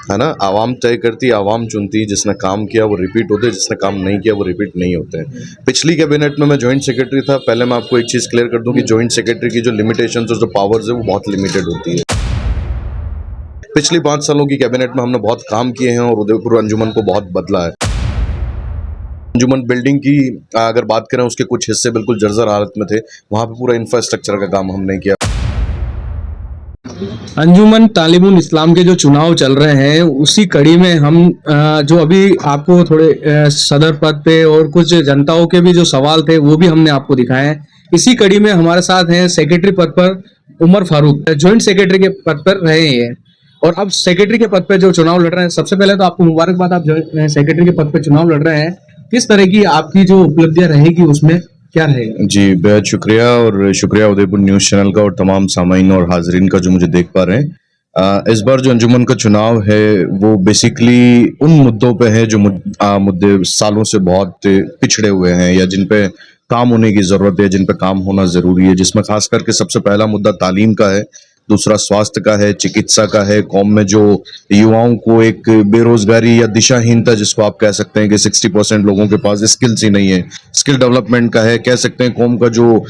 है ना। आवाम तय करती, आवाम चुनती, जिसने काम किया वो रिपीट होते, जिसने काम नहीं किया वो रिपीट नहीं होते हैं। पिछली कैबिनेट में मैं जॉइंट सेक्रेटरी था। पहले मैं आपको एक चीज़ क्लियर कर दूं कि जॉइंट सेक्रेटरी की जो लिमिटेशंस और जो पावर्स है वो बहुत लिमिटेड होती है। पिछली 5 सालों की कैबिनेट में हमने बहुत काम किए हैं और उदयपुर अंजुमन को बहुत बदला है। अंजुमन बिल्डिंग की अगर बात करें, उसके कुछ हिस्से बिल्कुल जर्जर हालत में थे, वहाँ पे पूरा इंफ्रास्ट्रक्चर का काम हमने किया। अंजुमन तालिमुल इस्लाम के जो चुनाव चल रहे हैं उसी कड़ी में हम जो अभी आपको थोड़े सदर पद पे और कुछ जनताओं के भी जो सवाल थे वो भी हमने आपको दिखाए हैं। इसी कड़ी में हमारे साथ हैं सेक्रेटरी पद पर उमर फारूक, जॉइंट सेक्रेटरी के पद पर रहे हैं और अब सेक्रेटरी के पद पर जो चुनाव लड़ रहे हैं। सबसे पहले तो आपको मुबारकबाद, आप सेक्रेटरी के पद पर चुनाव लड़ रहे हैं। किस तरह की आपकी जो उपलब्धियां रहेगी, उसमें क्या रहेगा? जी, बेहद शुक्रिया, और शुक्रिया उदयपुर न्यूज़ चैनल का और तमाम सामाईन और हाजरीन का जो मुझे देख पा रहे हैं। इस बार जो अंजुमन का चुनाव है वो बेसिकली उन मुद्दों पे है जो मुद्दे सालों से बहुत पिछड़े हुए हैं या जिन पे काम होने की ज़रूरत है, जिन पे काम होना ज़रूरी है, जिसमें खास करके सबसे पहला मुद्दा तालीम का है, दूसरा स्वास्थ्य का है, चिकित्सा का है। कौम में जो युवाओं को एक बेरोजगारी या दिशाहीनता जिसको आप कह सकते हैं कि 60% लोगों के पास स्किल्स ही नहीं है, स्किल डेवलपमेंट का है। कह सकते हैं कौम का जो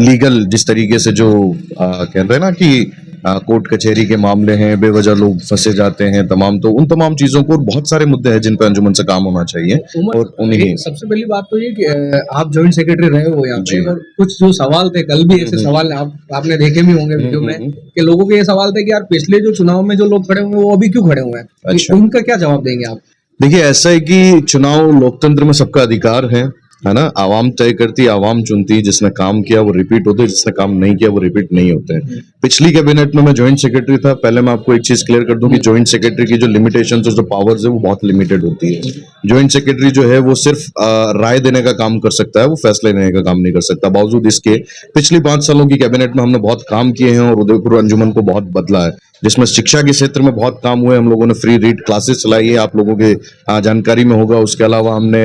लीगल जिस तरीके से जो कहते हैं ना कि कोर्ट कचहरी के मामले हैं, बेवजह लोग फंसे जाते हैं, तो उन तमाम चीज़ों को, और बहुत सारे मुद्दे हैं जिन पर अंजुमन से काम होना चाहिए। और उन्हीं सबसे पहली बात तो ये कि आप जॉइंट सेक्रेटरी रहे हो यहाँ पे, और कुछ जो सवाल थे, कल भी ऐसे सवाल आपने देखे भी होंगे वीडियो में कि लोगों के ये सवाल थे कि यार पिछले जो चुनाव में जो लोग खड़े हुए वो अभी क्यों खड़े हुए हैं? अच्छा। उनका क्या जवाब देंगे आप? देखिए, ऐसा है कि चुनाव लोकतंत्र में सबका अधिकार है ना। आवाम तय करती, आवाम चुनती, जिसने काम किया वो रिपीट होते, जिसने काम नहीं किया वो रिपीट नहीं होते हैं। पिछली कैबिनेट में मैं जॉइंट सेक्रेटरी था। पहले मैं आपको एक चीज क्लियर कर दूं कि जॉइंट सेक्रेटरी की जो लिमिटेशंस और जो पावर्स है वो बहुत लिमिटेड होती है। जॉइंट सेक्रेटरी जो है वो सिर्फ राय देने का काम कर सकता है, वो फैसले लेने का काम नहीं कर सकता। बावजूद इसके पिछली 5 सालों की कैबिनेट में हमने बहुत काम किए हैं और उदयपुर अंजुमन को बहुत बदला है, जिसमें शिक्षा के क्षेत्र में बहुत काम हुए। हम लोगों ने फ्री रीड क्लासेस चलाई है, आप लोगों के जानकारी में होगा। उसके अलावा हमने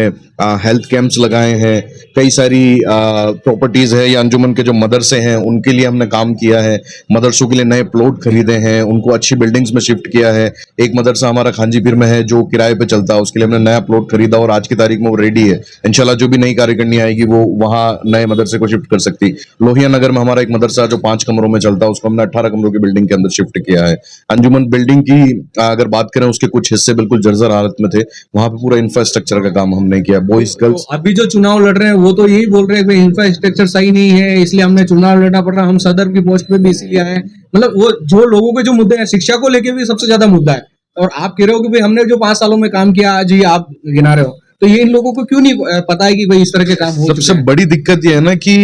हेल्थ कैंप्स लगाए हैं, कई सारी प्रॉपर्टीज है या अंजुमन के जो मदरसे हैं उनके लिए हमने काम किया है। मदरसों के लिए नए प्लॉट खरीदे हैं, उनको अच्छी बिल्डिंग्स में शिफ्ट किया है। एक मदरसा हमारा खांजी पीर में है जो किराए पे चलता है, उसके लिए हमने नया प्लॉट खरीदा और आज की तारीख में वो रेडी है। इंशाल्लाह जो भी नई कार्यकारिणी आएगी वो वहाँ नए मदरसे को शिफ्ट कर सकती। लोहिया नगर में हमारा एक मदरसा जो 5 कमरों में चलता है, उसको हमने 18 कमरों की बिल्डिंग के अंदर शिफ्ट किया है। अंजुमन बिल्डिंग की अगर बात करें, उसके कुछ हिस्से बिल्कुल जर्जर हालत में थे, वहां पे पूरा इंफ्रास्ट्रक्चर का काम हमने किया। बॉयज गर्ल्स अभी जो चुनाव लड़ रहे हैं वो तो यही बोल रहे हैं कि इंफ्रास्ट्रक्चर सही नहीं है, इसलिए हमने चुनाव लड़ना पड़ रहा, हम सदर की पोस्ट पे भी इसीलिए आए हैं। मतलब वो जो लोगों के जो मुद्दे हैं, शिक्षा को लेके भी सबसे ज्यादा मुद्दा है, और आप कह रहे हो कि भाई हमने जो 5 सालों में काम किया आज ही आप गिना रहे हो, तो ये इन लोगों को क्यों नहीं पता है कि भाई इस तरह के काम हो? सबसे बड़ी दिक्कत ये है ना कि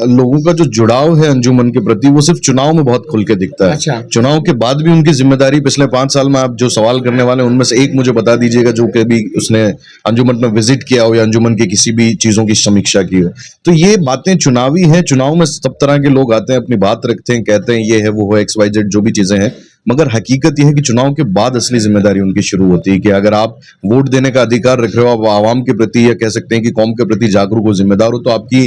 लोगों का जो जुड़ाव है अंजुमन के प्रति वो सिर्फ चुनाव में बहुत खुल के दिखता है। अच्छा। चुनाव के बाद भी उनकी जिम्मेदारी पिछले 5 साल में आप जो सवाल करने वाले हैं उनमें से एक मुझे बता दीजिएगा जो कभी उसने अंजुमन में विजिट किया हो या अंजुमन की किसी भी चीजों की समीक्षा की हो। तो ये बातें चुनावी है, चुनाव में सब तरह के लोग आते हैं, अपनी बात रखते हैं, कहते हैं ये है वो है, XYZ जो भी चीजें हैं, मगर हकीकत यह है कि चुनाव के बाद असली जिम्मेदारी उनकी शुरू होती है कि अगर आप वोट देने का अधिकार रख रहे हो, आप आवाम के प्रति या कह सकते हैं कि कौम के प्रति जागरूक हो, जिम्मेदार हो, तो आपकी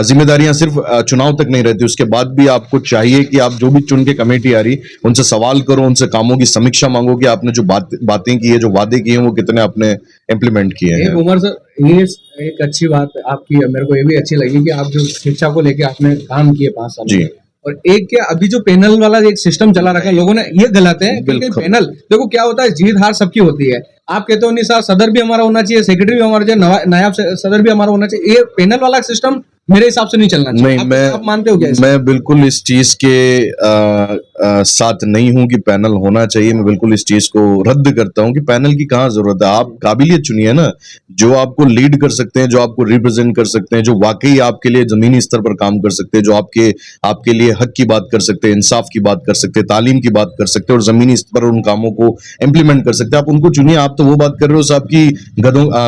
जिम्मेदारियां सिर्फ चुनाव तक नहीं रहती, उसके बाद भी आपको चाहिए कि आप जो भी चुन के कमेटी आ रही उनसे सवाल करो, उनसे कामों की समीक्षा मांगो कि आपने जो बातें की है, जो वादे किए हैं, वो कितने आपने इम्प्लीमेंट किए हैं। उमर सर, ये एक अच्छी बात आपकी, मेरे को ये भी अच्छी लगी कि आप जो शिक्षा को लेके आपने काम किए 5 साल जी। और एक क्या अभी जो पैनल वाला एक सिस्टम चला रखा है, लोगों ने ये गलत है क्योंकि पैनल देखो क्या होता है, जीत हार सबकी होती है। आप कहते हो नहीं साहब सदर भी हमारा होना चाहिए, सेक्रेटरी भी हमारा चाहिए, नायब सदर भी हमारा होना चाहिए, ये पैनल वाला सिस्टम मेरे हिसाब से नहीं चलना चाहिए। नहीं, आप मानते हो क्या? मैं बिल्कुल इस चीज के साथ नहीं हूं कि पैनल होना चाहिए। मैं बिल्कुल इस चीज को रद्द करता हूं कि पैनल की कहाँ जरूरत है। आप काबिलियत चुनिए ना, जो आपको लीड कर सकते हैं, जो आपको रिप्रेजेंट कर सकते हैं, जो वाकई आपके लिए जमीनी स्तर पर काम कर सकते हैं, जो आपके लिए हक की बात कर सकते हैं, इंसाफ की बात कर सकते हैं, तालीम की बात कर सकते हैं और जमीनी स्तर पर उन कामों को इम्प्लीमेंट कर सकते हैं, आप उनको चुनिए। आप तो वो बात कर रहे हो साहब की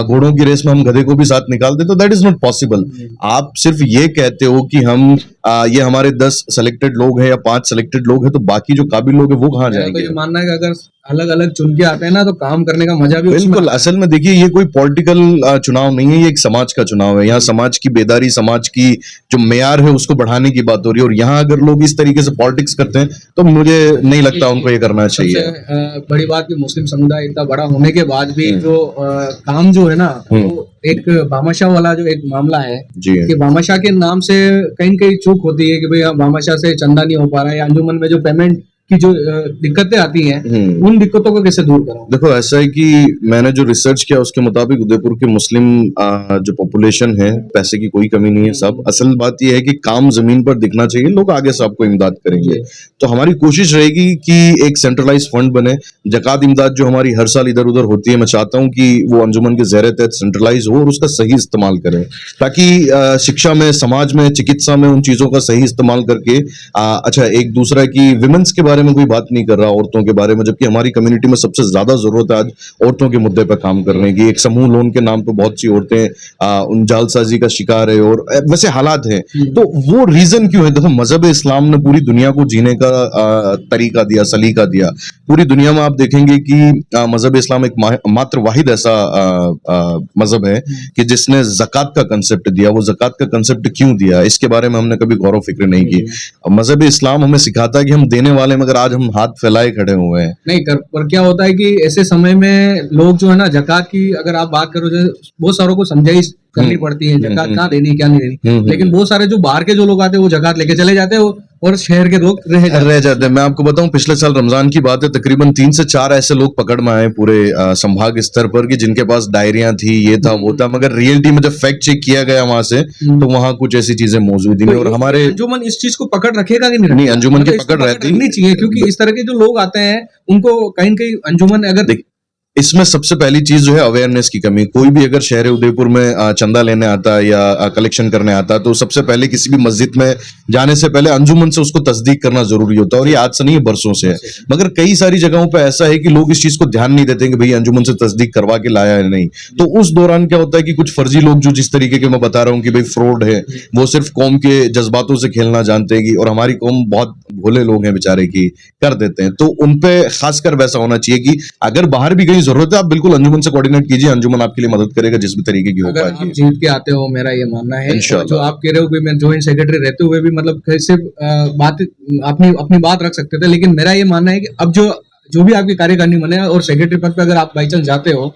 घोड़ों की रेस में हम गधे को भी साथ निकाल दे, तो दैट इज नॉट पॉसिबल। आप सिर्फ ये कहते हो कि हम ये हमारे 10 सेलेक्टेड लोग हैं या 5 सेलेक्टेड लोग हैं, तो बाकी जो काबिल लोग हैं वो कहाँ मेरा तो जाएंगे? ये मानना है कि अगर अलग अलग चुन के आते हैं ना तो काम करने का मजा भी उसमें बिल्कुल, आता है। असल में देखिए ये कोई पॉलिटिकल चुनाव नहीं है, ये एक समाज का चुनाव है। यहाँ समाज की बेदारी, समाज की जो मेयार है उसको बढ़ाने की बात हो रही है, और यहाँ अगर लोग इस तरीके से पॉलिटिक्स करते हैं तो मुझे नहीं लगता उनको ये करना सबसे चाहिए। बड़ी बात कि मुस्लिम समुदाय इतना बड़ा होने के बाद भी जो काम जो है ना वो एक भामाशाह वाला जो एक मामला है जी कि भामाशाह के नाम से कहीं कहीं चूक होती है कि भाई हाँ, भामाशाह से चंदा नहीं हो पा रहा है या अंजुमन में जो पेमेंट की जो दिक्कतें आती हैं उन दिक्कतों को कैसे दूर करो। देखो ऐसा है कि मैंने जो रिसर्च किया उसके मुताबिक उदयपुर के मुस्लिम जो पॉपुलेशन है, पैसे की कोई कमी नहीं है सब। असल बात ये है कि काम जमीन पर दिखना चाहिए, लोग आगे से आपको इमदाद करेंगे। तो हमारी कोशिश रहेगी कि एक सेंट्रलाइज फंड बने, जकात इमदाद जो हमारी हर साल इधर उधर होती है, मैं चाहता हूँ कि वो अंजुमन के ज़ेरे तहत सेंट्रलाइज हो और उसका सही इस्तेमाल करें, ताकि शिक्षा में, समाज में, चिकित्सा में उन चीज़ों का सही इस्तेमाल करके अच्छा एक दूसरा कि विमेंस के बारे में कोई बात नहीं कर रहा, औरतों के बारे में, जबकि हमारी कम्युनिटी में सबसे ज्यादा जरूरत है आज औरतों के मुद्दे पर काम करने की। एक समूह लोन के नाम पे बहुत सी औरतें उन जालसाजी का शिकार है और वैसे हालात हैं। तो वो रीजन क्यों है? देखो मजहब इस्लाम ने पूरी दुनिया को जीने का तरीका दिया, सलीका दिया। पूरी दुनिया में आप देखेंगे कि मजहब इस्लाम एक मात्र वाहिद ऐसा मजहब है कि जिसने जक़ात का कंसेप्ट दिया। वो जक़ात का कंसेप्ट क्यों दिया, इसके बारे में हमने कभी गौर फिक्र नहीं की। मजहब इस्लाम हमें सिखाता है कि हम देने वाले मगर आज हम हाथ फैलाए खड़े हुए हैं। नहीं कर पर क्या होता है कि ऐसे समय में लोग जो है ना जकात की अगर आप बात करो जो बहुत सारों को समझाइश करनी पड़ती है जकात कहाँ देनी क्या नहीं देनी, लेकिन बहुत सारे जो बाहर के जो लोग आते हैं वो जकात लेके चले जाते हैं और शहर के लोग रह जाते हैं। मैं आपको बताऊं पिछले साल रमजान की बात है, तकरीबन 3 से 4 ऐसे लोग पकड़ में आए पूरे संभाग स्तर पर कि जिनके पास डायरियां थी, ये था वो था, मगर रियलिटी में जब फैक्ट चेक किया गया वहां से तो वहां कुछ ऐसी चीजें मौजूद ही नहीं। और हमारे अंजुमन इस चीज को पकड़ रखेगा कि नहीं? नहीं, अंजुमन की मतलब इसको पकड़ रहती रखनी चाहिए क्योंकि इस तरह के जो लोग आते हैं उनको कहीं न कहीं अंजुमन अगर इसमें सबसे पहली चीज जो है अवेयरनेस की कमी। कोई भी अगर शहर उदयपुर में चंदा लेने आता है या कलेक्शन करने आता है तो सबसे पहले किसी भी मस्जिद में जाने से पहले अंजुमन से उसको तस्दीक करना जरूरी होता है, और ये आज से नहीं है, बरसों से है। मगर कई सारी जगहों पे ऐसा है कि लोग इस चीज को ध्यान नहीं देते कि भाई अंजुमन से तस्दीक करवा के लाया है नहीं। तो उस दौरान क्या होता है कि कुछ फर्जी लोग जो जिस तरीके के मैं बता रहा हूँ कि भाई फ्रॉड है, वो सिर्फ कौम के जज्बातों से खेलना जानते हैं और हमारी कौम बहुत भोले लोग हैं बेचारे की, कर देते हैं। तो उनपे खासकर वैसा होना चाहिए कि अगर बाहर भी कहीं जरूरत है आप बिल्कुल अंजुमन से कोऑर्डिनेट कीजिए, अंजुमन आपके लिए मदद करेगा जिस भी तरीके की हो अगर आप पाएगी। जीत के आते हो, मेरा ये मानना है। इंशाल्लाह। जो आप कह रहे हो कि मैं जॉइंट सेक्रेटरी रहते हुए भी मतलब कैसे बात अपनी अपनी बात रख सकते थे, लेकिन मेरा ये मानना है कि अब जो भी आपकी कार्यकारिणी बने और सेक्रेटरी पद पे अगर आप बाई चांस जाते हो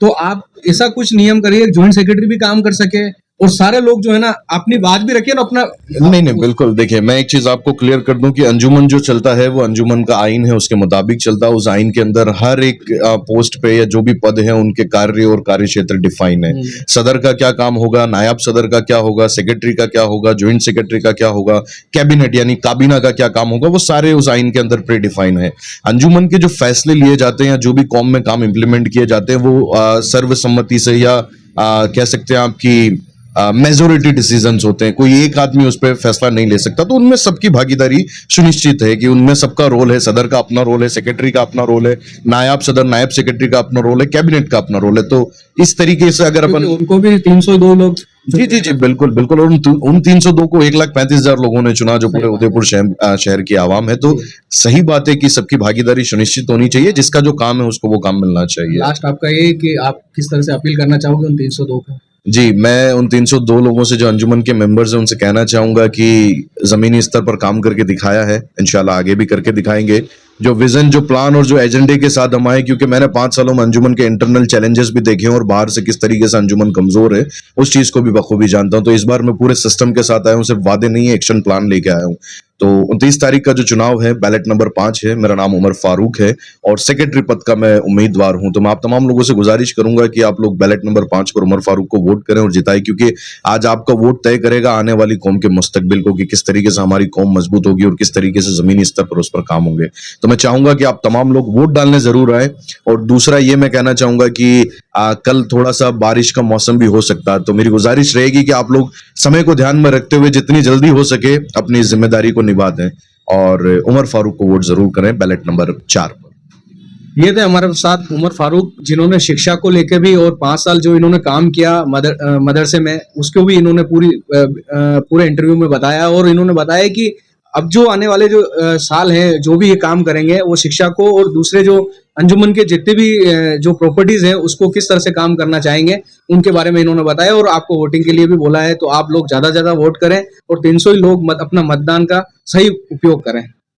तो आप ऐसा कुछ नियम करिए जॉइंट सेक्रेटरी भी काम कर सके और सारे लोग जो है ना अपनी बात भी रखिए ना अपना। नहीं बिल्कुल, देखिए मैं एक चीज आपको क्लियर कर दूं कि अंजुमन जो चलता है वो अंजुमन का आइन है, उसके मुताबिक चलता है। उस आइन के अंदर हर एक पोस्ट पे या जो भी पद है उनके कार्य और कार्य क्षेत्र डिफाइन है। सदर का क्या काम होगा, नायब सदर का क्या होगा, सेक्रेटरी का क्या होगा, ज्वाइंट सेक्रेटरी का क्या होगा, कैबिनेट यानी काबीना का क्या काम होगा, वो सारे उस आइन के अंदर प्री डिफाइन है। अंजुमन के जो फैसले लिए जाते हैं या जो भी कौम में काम इंप्लीमेंट किए जाते हैं वो सर्वसम्मति से या कह सकते हैं आपकी मेजोरिटी डिसीजंस होते हैं। कोई एक आदमी उस पर फैसला नहीं ले सकता, तो उनमें सबकी भागीदारी सुनिश्चित है कि उनमें सबका रोल है। सदर का अपना रोल है, सेक्रेटरी का अपना रोल है, नायब सदर नायब सेक्रेटरी का अपना रोल है, कैबिनेट का अपना रोल है। तो इस तरीके से अगर अपन उनको भी 302 लोग जी बिल्कुल बिल्कुल, और उन 302 को 1,35,000 लोगों ने चुना जो पूरे उदयपुर शहर की आवाम है। तो सही बात है कि सबकी भागीदारी सुनिश्चित होनी चाहिए, जिसका जो काम है उसको वो काम मिलना चाहिए। लास्ट आपका ये कि आप किस तरह से अपील करना चाहोगे उन 302 को? जी, मैं उन 302 लोगों से जो अंजुमन के मेंबर्स हैं उनसे कहना चाहूंगा कि जमीनी स्तर पर काम करके दिखाया है, इंशाल्लाह आगे भी करके दिखाएंगे। जो विजन, जो प्लान और जो एजेंडे के साथ हम आए, क्योंकि मैंने 5 सालों में अंजुमन के इंटरनल चैलेंजेस भी देखे हैं और बाहर से किस तरीके से अंजुमन कमजोर है उस चीज को भी बखूबी जानता हूं। तो इस बार मैं पूरे सिस्टम के साथ आया हूं, सिर्फ वादे नहीं है, एक्शन प्लान लेके आया हूं। तो 29 तारीख का जो चुनाव है बैलेट नंबर 5 है। मेरा नाम उमर फारूक है और सेक्रेटरी पद का मैं उम्मीदवार हूं। तो मैं आप तमाम लोगों से गुजारिश करूंगा कि आप लोग बैलेट नंबर 5 पर उमर फारूक को वोट करें और जिताएं, क्योंकि आज आपका वोट तय करेगा आने वाली कौम के मुस्तकबिल को कि किस तरीके से हमारी कौम मजबूत होगी और किस तरीके से जमीनी स्तर पर उस पर काम होंगे। तो मैं चाहूंगा कि आप तमाम लोग वोट डालने जरूर आए। और दूसरा ये मैं कहना चाहूंगा कि कल थोड़ा सा बारिश का मौसम भी हो सकता है, तो मेरी गुजारिश रहेगी कि आप लोग समय को ध्यान में रखते हुए जितनी जल्दी हो सके अपनी जिम्मेदारी को निभा दें और उमर फारूक को वोट जरूर करें बैलेट नंबर 4 पर। ये थे हमारे साथ उमर फारूक, जिन्होंने शिक्षा को लेके भी और 5 साल जो इन्होंने काम किया मदरसे में, उसको भी इन्होंने पूरे इंटरव्यू में बताया। और इन्होंने बताया कि अब जो आने वाले जो साल हैं, जो भी ये काम करेंगे, वो शिक्षा को और दूसरे जो अंजुमन के जितने भी जो प्रॉपर्टीज हैं उसको किस तरह से काम करना चाहेंगे, उनके बारे में इन्होंने बताया। और आपको वोटिंग के लिए भी बोला है, तो आप लोग ज्यादा ज्यादा वोट करें और 300 ही लोग अपना मतदान का सही उपयोग करें।